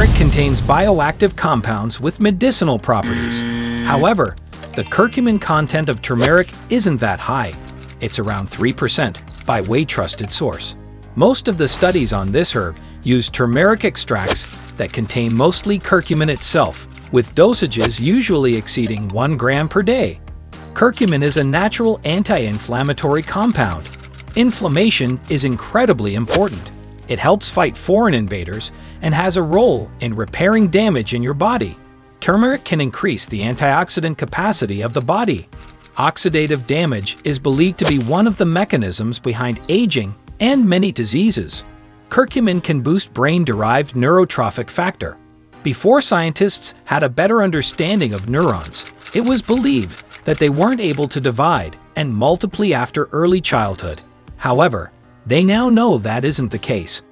Turmeric contains bioactive compounds with medicinal properties. However, the curcumin content of turmeric isn't that high. It's around 3% by weightTrusted source. Most of the studies on this herb use turmeric extracts that contain mostly curcumin itself, with dosages usually exceeding 1 gram per day. Curcumin is a natural anti-inflammatory compound. Inflammation is incredibly important. It helps fight foreign invaders and has a role in repairing damage in your body. Turmeric can increase the antioxidant capacity of the body. Oxidative damage is believed to be one of the mechanisms behind aging and many diseases. Curcumin can boost brain-derived neurotrophic factor. Before scientists had a better understanding of neurons, it was believed that they weren't able to divide and multiply after early childhood. However, they now know that isn't the case.